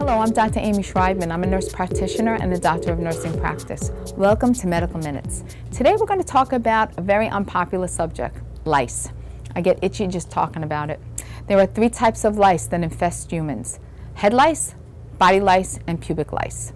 Hello, I'm Dr. Amy Schreibman. I'm a nurse practitioner and a doctor of nursing practice. Welcome to Medical Minutes. Today we're going to talk about a very unpopular subject, lice. I get itchy just talking about it. There are 3 types of lice that infest humans: head lice, body lice, and pubic lice.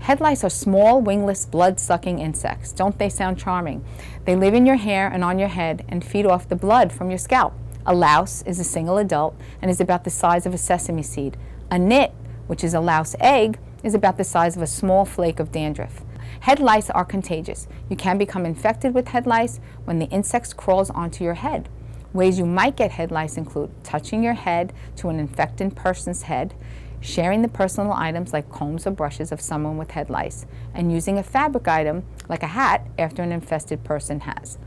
Head lice are small, wingless, blood-sucking insects. Don't they sound charming? They live in your hair and on your head and feed off the blood from your scalp. A louse is a single adult and is about the size of a sesame seed. A nit, which is a louse egg, is about the size of a small flake of dandruff. Head lice are contagious. You can become infected with head lice when the insect crawls onto your head. Ways you might get head lice include touching your head to an infected person's head, sharing the personal items like combs or brushes of someone with head lice, and using a fabric item like a hat after an infested person has.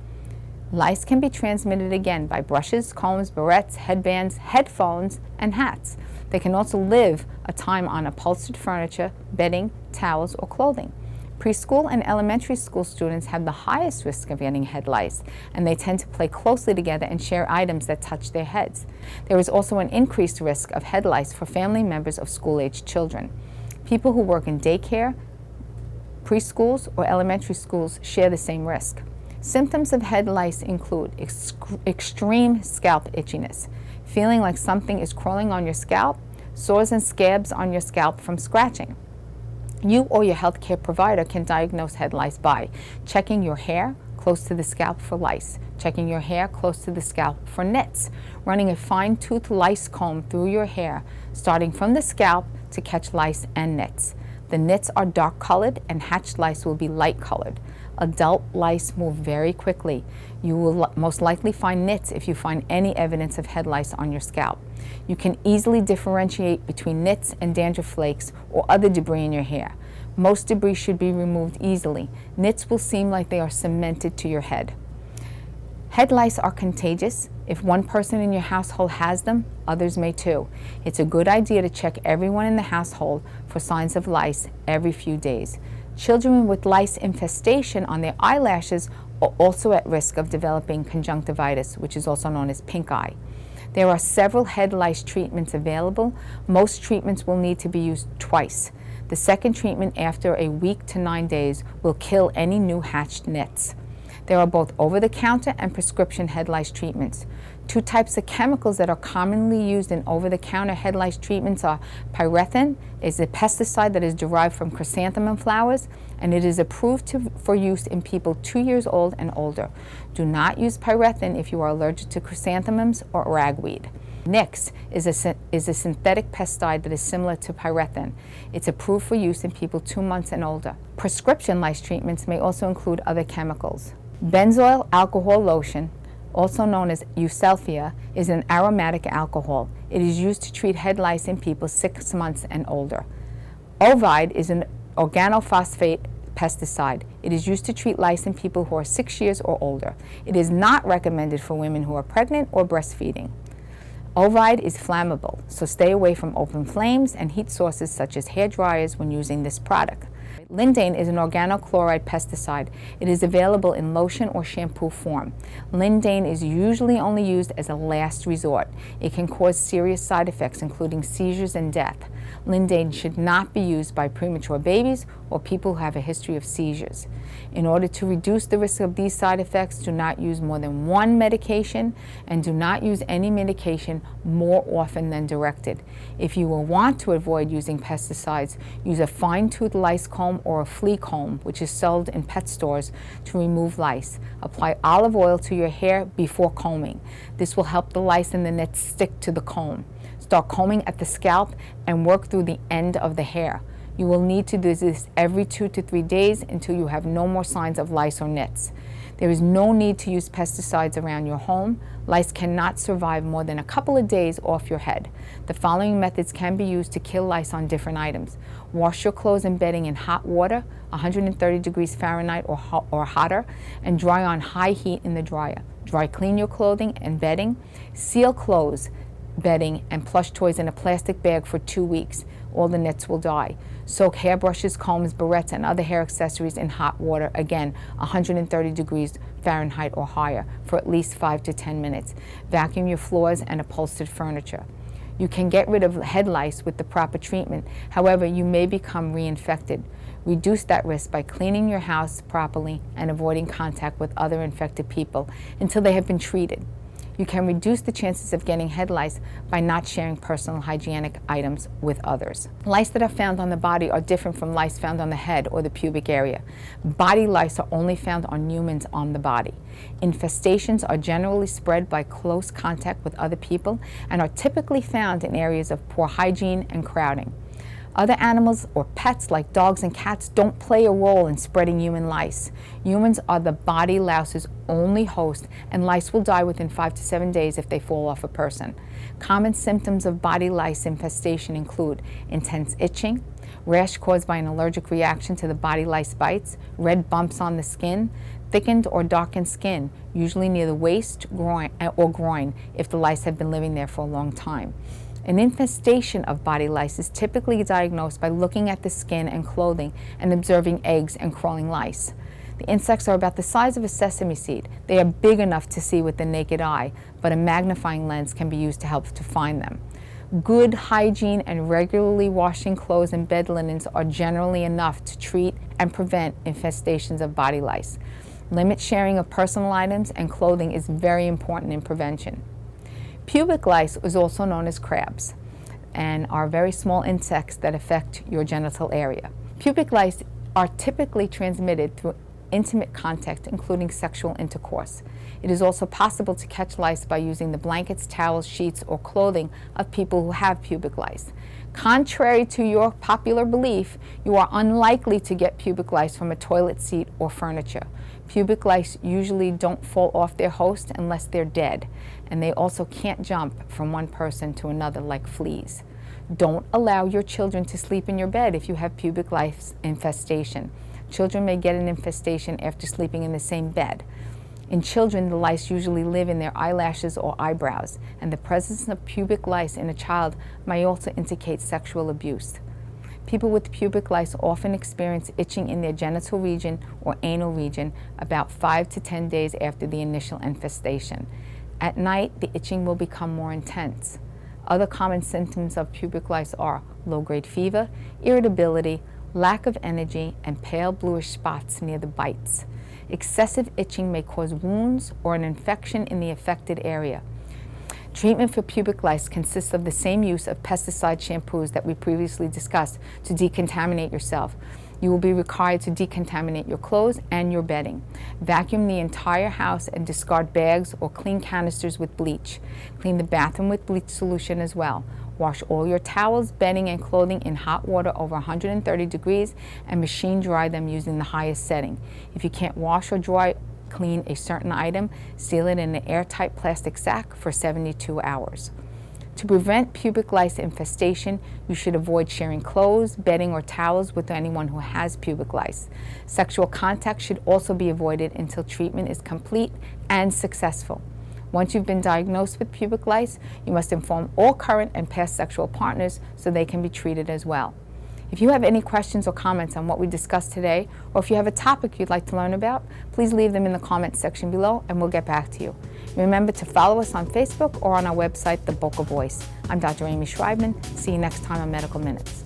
Lice can be transmitted again by brushes, combs, barrettes, headbands, headphones, and hats. They can also live a time on upholstered furniture, bedding, towels, or clothing. Preschool and elementary school students have the highest risk of getting head lice, and they tend to play closely together and share items that touch their heads. There is also an increased risk of head lice for family members of school-aged children. People who work in daycare, preschools, or elementary schools share the same risk. Symptoms of head lice include extreme scalp itchiness, feeling like something is crawling on your scalp, sores and scabs on your scalp from scratching. You or your healthcare provider can diagnose head lice by checking your hair close to the scalp for lice, checking your hair close to the scalp for nits, running a fine-tooth lice comb through your hair, starting from the scalp to catch lice and nits. The nits are dark-colored and hatched lice will be light-colored. Adult lice move very quickly. You will most likely find nits if you find any evidence of head lice on your scalp. You can easily differentiate between nits and dandruff flakes or other debris in your hair. Most debris should be removed easily. Nits will seem like they are cemented to your head. Head lice are contagious. If one person in your household has them, others may too. It's a good idea to check everyone in the household for signs of lice every few days. Children with lice infestation on their eyelashes are also at risk of developing conjunctivitis, which is also known as pink eye. There are several head lice treatments available. Most treatments will need to be used twice. The second treatment after a week to 9 days will kill any new hatched nits. There are both over-the-counter and prescription head lice treatments. 2 types of chemicals that are commonly used in over-the-counter head lice treatments are pyrethrin, is a pesticide that is derived from chrysanthemum flowers, and it is approved for use in people 2 years old and older. Do not use pyrethrin if you are allergic to chrysanthemums or ragweed. Nix is a synthetic pesticide that is similar to pyrethrin. It's approved for use in people 2 months and older. Prescription lice treatments may also include other chemicals. Benzoyl alcohol lotion, also known as Eucelphia, is an aromatic alcohol. It is used to treat head lice in people 6 months and older. Ovide is an organophosphate pesticide. It is used to treat lice in people who are 6 years or older. It is not recommended for women who are pregnant or breastfeeding. Ovide is flammable, so stay away from open flames and heat sources such as hair dryers when using this product. Lindane is an organochloride pesticide. It is available in lotion or shampoo form. Lindane is usually only used as a last resort. It can cause serious side effects, including seizures and death. Lindane should not be used by premature babies or people who have a history of seizures. In order to reduce the risk of these side effects, do not use more than 1 medication and do not use any medication more often than directed. If you will want to avoid using pesticides, use a fine-tooth lice comb or a flea comb, which is sold in pet stores, to remove lice. Apply olive oil to your hair before combing. This will help the lice and the nits stick to the comb. Start combing at the scalp and work through the end of the hair. You will need to do this every 2 to 3 days until you have no more signs of lice or nits. There is no need to use pesticides around your home. Lice cannot survive more than a couple of days off your head. The following methods can be used to kill lice on different items. Wash your clothes and bedding in hot water, 130 degrees Fahrenheit or hotter, and dry on high heat in the dryer. Dry clean your clothing and bedding. Seal clothes, bedding, and plush toys in a plastic bag for 2 weeks. All the nits will die. Soak hairbrushes, combs, barrettes, and other hair accessories in hot water, again 130 degrees Fahrenheit or higher, for at least 5 to 10 minutes. Vacuum your floors and upholstered furniture. You can get rid of head lice with the proper treatment. However, you may become reinfected. Reduce that risk by cleaning your house properly and avoiding contact with other infected people until they have been treated. You can reduce the chances of getting head lice by not sharing personal hygienic items with others. Lice that are found on the body are different from lice found on the head or the pubic area. Body lice are only found on humans on the body. Infestations are generally spread by close contact with other people and are typically found in areas of poor hygiene and crowding. Other animals or pets like dogs and cats don't play a role in spreading human lice. Humans are the body louse's only host, and lice will die within 5 to 7 days if they fall off a person. Common symptoms of body lice infestation include intense itching, rash caused by an allergic reaction to the body lice bites, red bumps on the skin, thickened or darkened skin, usually near the waist, groin if the lice have been living there for a long time. An infestation of body lice is typically diagnosed by looking at the skin and clothing and observing eggs and crawling lice. The insects are about the size of a sesame seed. They are big enough to see with the naked eye, but a magnifying lens can be used to help to find them. Good hygiene and regularly washing clothes and bed linens are generally enough to treat and prevent infestations of body lice. Limit sharing of personal items and clothing is very important in prevention. Pubic lice is also known as crabs and are very small insects that affect your genital area. Pubic lice are typically transmitted through intimate contact, including sexual intercourse. It is also possible to catch lice by using the blankets, towels, sheets, or clothing of people who have pubic lice. Contrary to your popular belief, you are unlikely to get pubic lice from a toilet seat or furniture. Pubic lice usually don't fall off their host unless they're dead, and they also can't jump from one person to another like fleas. Don't allow your children to sleep in your bed if you have pubic lice infestation. Children may get an infestation after sleeping in the same bed. In children, the lice usually live in their eyelashes or eyebrows, and the presence of pubic lice in a child may also indicate sexual abuse. People with pubic lice often experience itching in their genital region or anal region about 5 to 10 days after the initial infestation. At night, the itching will become more intense. Other common symptoms of pubic lice are low-grade fever, irritability, lack of energy, and pale bluish spots near the bites. Excessive itching may cause wounds or an infection in the affected area. Treatment for pubic lice consists of the same use of pesticide shampoos that we previously discussed to decontaminate yourself. You will be required to decontaminate your clothes and your bedding. Vacuum the entire house and discard bags or clean canisters with bleach. Clean the bathroom with bleach solution as well. Wash all your towels, bedding, and clothing in hot water over 130 degrees and machine dry them using the highest setting. If you can't wash or dry clean a certain item, seal it in an airtight plastic sack for 72 hours. To prevent pubic lice infestation, you should avoid sharing clothes, bedding, or towels with anyone who has pubic lice. Sexual contact should also be avoided until treatment is complete and successful. Once you've been diagnosed with pubic lice, you must inform all current and past sexual partners so they can be treated as well. If you have any questions or comments on what we discussed today, or if you have a topic you'd like to learn about, please leave them in the comments section below and we'll get back to you. Remember to follow us on Facebook or on our website, The Boca Voice. I'm Dr. Amy Schreibman. See you next time on Medical Minutes.